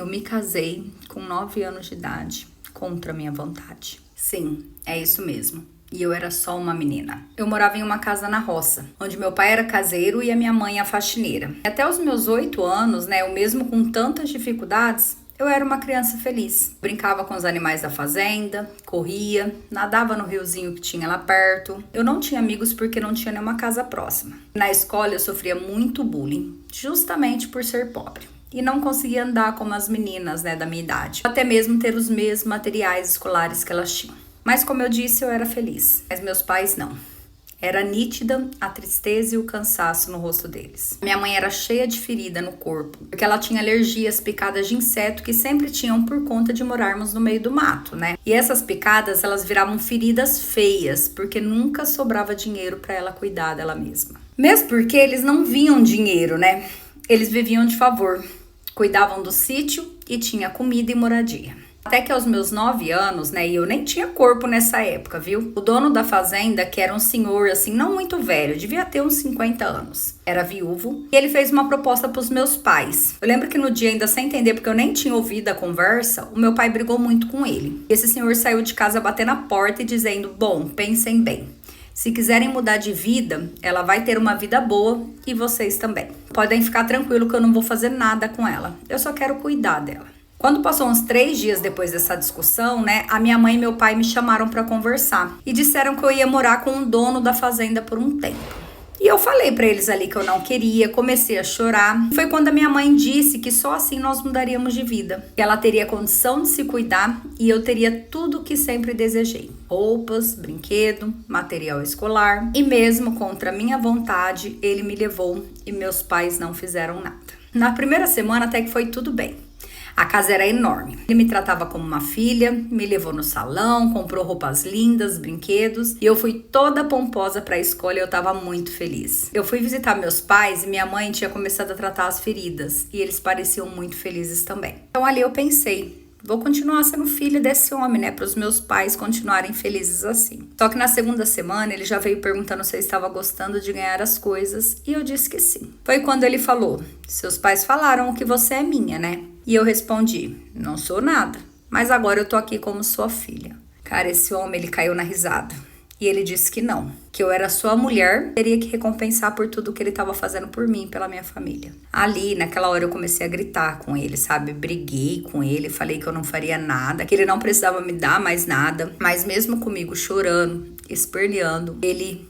me casei com 9 anos de idade, contra a minha vontade. Sim, é isso mesmo. E eu era só uma menina. Eu morava em uma casa na roça, onde meu pai era caseiro e a minha mãe a faxineira. E até os meus 8 anos, né, eu mesmo com tantas dificuldades, eu era uma criança feliz. Brincava com os animais da fazenda, corria, nadava no riozinho que tinha lá perto. Eu não tinha amigos porque não tinha nenhuma casa próxima. Na escola eu sofria muito bullying, justamente por ser pobre. E não conseguia andar como as meninas, né, da minha idade. Até mesmo ter os mesmos materiais escolares que elas tinham. Mas como eu disse, eu era feliz. Mas meus pais não. Era nítida a tristeza e o cansaço no rosto deles. Minha mãe era cheia de ferida no corpo, porque ela tinha alergias, picadas de inseto que sempre tinham por conta de morarmos no meio do mato, né? E essas picadas, elas viravam feridas feias, porque nunca sobrava dinheiro para ela cuidar dela mesma. Mesmo porque eles não viam dinheiro, né? Eles viviam de favor, cuidavam do sítio e tinha comida e moradia. Até que aos meus 9 anos, né, e eu nem tinha corpo nessa época, viu? O dono da fazenda, que era um senhor, assim, não muito velho, devia ter uns 50 anos. Era viúvo. E ele fez uma proposta pros meus pais. Eu lembro que no dia, ainda sem entender, porque eu nem tinha ouvido a conversa, o meu pai brigou muito com ele. Esse senhor saiu de casa batendo na porta e dizendo, bom, pensem bem. Se quiserem mudar de vida, ela vai ter uma vida boa e vocês também. Podem ficar tranquilo que eu não vou fazer nada com ela. Eu só quero cuidar dela. Quando passou uns 3 dias depois dessa discussão, né, a minha mãe e meu pai me chamaram para conversar e disseram que eu ia morar com o dono da fazenda por um tempo. E eu falei para eles ali que eu não queria, comecei a chorar. Foi quando a minha mãe disse que só assim nós mudaríamos de vida, que ela teria condição de se cuidar e eu teria tudo o que sempre desejei: roupas, brinquedo, material escolar. E mesmo contra a minha vontade, ele me levou e meus pais não fizeram nada. Na primeira semana até que foi tudo bem. A casa era enorme. Ele me tratava como uma filha, me levou no salão, comprou roupas lindas, brinquedos, e eu fui toda pomposa para a escola e eu tava muito feliz. Eu fui visitar meus pais e minha mãe tinha começado a tratar as feridas, e eles pareciam muito felizes também. Então ali eu pensei, vou continuar sendo filha desse homem, né? Para os meus pais continuarem felizes assim. Só que na segunda semana ele já veio perguntando se eu estava gostando de ganhar as coisas e eu disse que sim. Foi quando ele falou, seus pais falaram que você é minha, né? E eu respondi, não sou nada, mas agora eu tô aqui como sua filha. Cara, esse homem, ele caiu na risada. E ele disse que não, que eu era sua mulher, teria que recompensar por tudo que ele estava fazendo por mim, pela minha família. Ali, naquela hora, eu comecei a gritar com ele, sabe? Briguei com ele, falei que eu não faria nada, que ele não precisava me dar mais nada. Mas mesmo comigo chorando, esperneando, ele...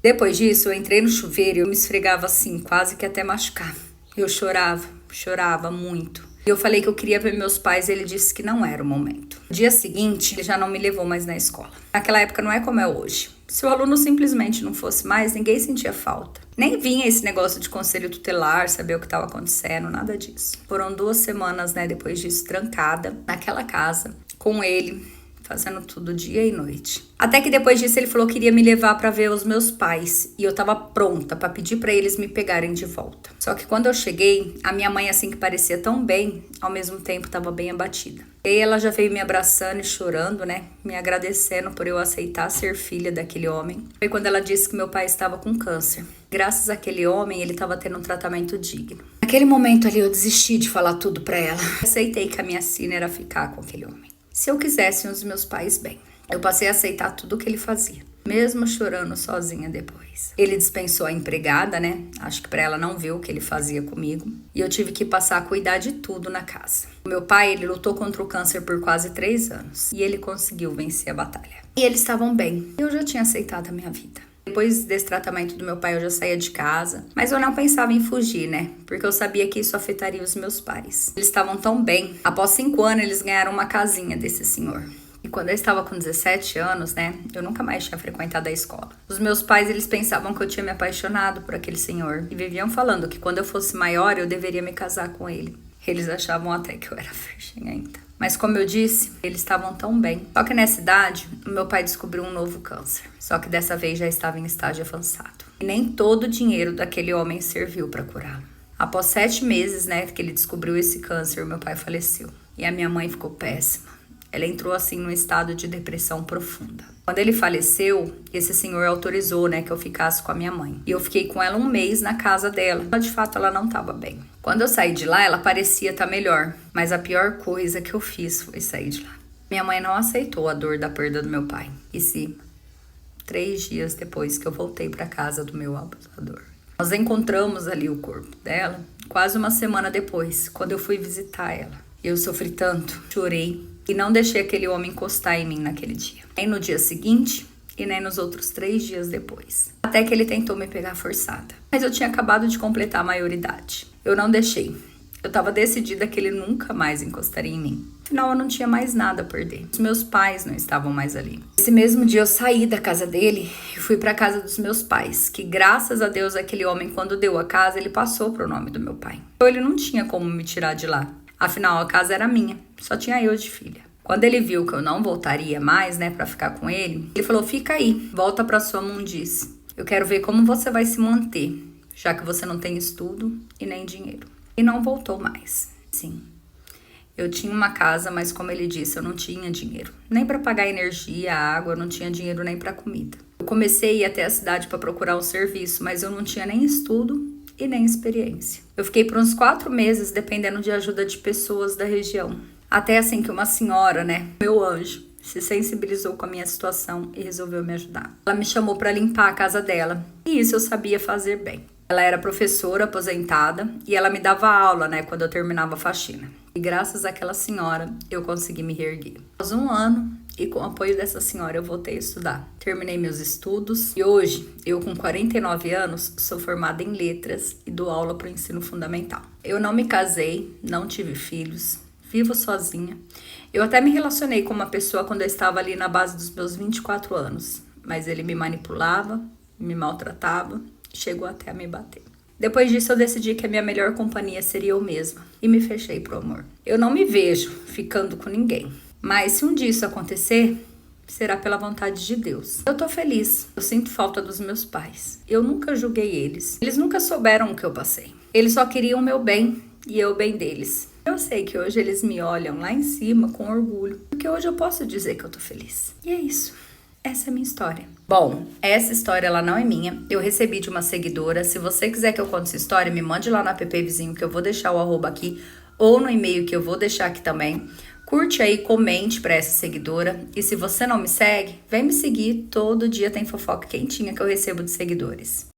Depois disso, eu entrei no chuveiro e eu me esfregava assim, quase que até machucar. Eu chorava muito. E eu falei que eu queria ver meus pais e ele disse que não era o momento. No dia seguinte, ele já não me levou mais na escola. Naquela época não é como é hoje. Se o aluno simplesmente não fosse mais, ninguém sentia falta. Nem vinha esse negócio de conselho tutelar, saber o que estava acontecendo, nada disso. Foram 2 semanas, né, depois disso, trancada naquela casa, com ele, fazendo tudo dia e noite. Até que depois disso ele falou que iria me levar para ver os meus pais e eu tava pronta para pedir para eles me pegarem de volta. Só que quando eu cheguei, a minha mãe, assim que parecia tão bem, ao mesmo tempo tava bem abatida. E aí ela já veio me abraçando e chorando, né, me agradecendo por eu aceitar ser filha daquele homem. Foi quando ela disse que meu pai estava com câncer. Graças àquele homem, ele estava tendo um tratamento digno. Naquele momento ali eu desisti de falar tudo para ela. Aceitei que a minha sina era ficar com aquele homem. Se eu quisesse os meus pais bem, eu passei a aceitar tudo o que ele fazia, mesmo chorando sozinha depois. Ele dispensou a empregada, né? Acho que pra ela não ver o que ele fazia comigo. E eu tive que passar a cuidar de tudo na casa. O meu pai, ele lutou contra o câncer por quase 3 anos. E ele conseguiu vencer a batalha. E eles estavam bem. Eu já tinha aceitado a minha vida. Depois desse tratamento do meu pai, eu já saía de casa. Mas eu não pensava em fugir, né? Porque eu sabia que isso afetaria os meus pais. Eles estavam tão bem. Após 5 anos, eles ganharam uma casinha desse senhor. E quando eu estava com 17 anos, né? Eu nunca mais tinha frequentado a escola. Os meus pais, eles pensavam que eu tinha me apaixonado por aquele senhor. E viviam falando que quando eu fosse maior, eu deveria me casar com ele. Eles achavam até que eu era virgem ainda. Mas como eu disse, eles estavam tão bem. Só que nessa idade, o meu pai descobriu um novo câncer. Só que dessa vez já estava em estágio avançado. E nem todo o dinheiro daquele homem serviu para curá-lo. Após 7 meses, né, que ele descobriu esse câncer, meu pai faleceu. E a minha mãe ficou péssima. Ela entrou assim num estado de depressão profunda. Quando ele faleceu, esse senhor autorizou, né, que eu ficasse com a minha mãe. E eu fiquei com ela um mês na casa dela. De fato, ela não estava bem. Quando eu saí de lá, ela parecia estar melhor. Mas a pior coisa que eu fiz foi sair de lá. Minha mãe não aceitou a dor da perda do meu pai. E se 3 dias depois que eu voltei para casa do meu abusador. Nós encontramos ali o corpo dela quase uma semana depois, quando eu fui visitar ela. Eu sofri tanto, chorei e não deixei aquele homem encostar em mim naquele dia. Nem no dia seguinte e nem nos outros 3 dias depois. Até que ele tentou me pegar forçada. Mas eu tinha acabado de completar a maioridade. Eu não deixei. Eu estava decidida que ele nunca mais encostaria em mim. Afinal, eu não tinha mais nada a perder. Os meus pais não estavam mais ali. Esse mesmo dia eu saí da casa dele e fui para a casa dos meus pais, que graças a Deus aquele homem, quando deu a casa, ele passou pro nome do meu pai. Então ele não tinha como me tirar de lá. Afinal, a casa era minha, só tinha eu de filha. Quando ele viu que eu não voltaria mais, né, para ficar com ele, ele falou: fica aí, volta para sua mundice. Eu quero ver como você vai se manter, já que você não tem estudo e nem dinheiro. E não voltou mais. Sim. Eu tinha uma casa, mas como ele disse, eu não tinha dinheiro. Nem para pagar energia, água, eu não tinha dinheiro nem para comida. Eu comecei a ir até a cidade para procurar um serviço, mas eu não tinha nem estudo e nem experiência. Eu fiquei por uns 4 meses dependendo de ajuda de pessoas da região. Até assim que uma senhora, né, meu anjo, se sensibilizou com a minha situação e resolveu me ajudar. Ela me chamou para limpar a casa dela e isso eu sabia fazer bem. Ela era professora aposentada e ela me dava aula, né, quando eu terminava a faxina. E graças àquela senhora, eu consegui me reerguer. Após 1 ano, e com o apoio dessa senhora, eu voltei a estudar. Terminei meus estudos e hoje, eu com 49 anos, sou formada em letras e dou aula para o ensino fundamental. Eu não me casei, não tive filhos, vivo sozinha. Eu até me relacionei com uma pessoa quando eu estava ali na base dos meus 24 anos, mas ele me manipulava, me maltratava, chegou até a me bater. Depois disso, eu decidi que a minha melhor companhia seria eu mesma e me fechei pro amor. Eu não me vejo ficando com ninguém, mas se um dia isso acontecer, será pela vontade de Deus. Eu tô feliz, eu sinto falta dos meus pais. Eu nunca julguei eles. Eles nunca souberam o que eu passei. Eles só queriam o meu bem e eu o bem deles. Eu sei que hoje eles me olham lá em cima com orgulho, porque hoje eu posso dizer que eu tô feliz. E é isso. Essa é a minha história. Bom, essa história ela não é minha. Eu recebi de uma seguidora. Se você quiser que eu conte essa história, me mande lá no app Vizinho, que eu vou deixar o arroba aqui, ou no e-mail que eu vou deixar aqui também. Curte aí, comente pra essa seguidora. E se você não me segue, vem me seguir. Todo dia tem fofoca quentinha que eu recebo de seguidores.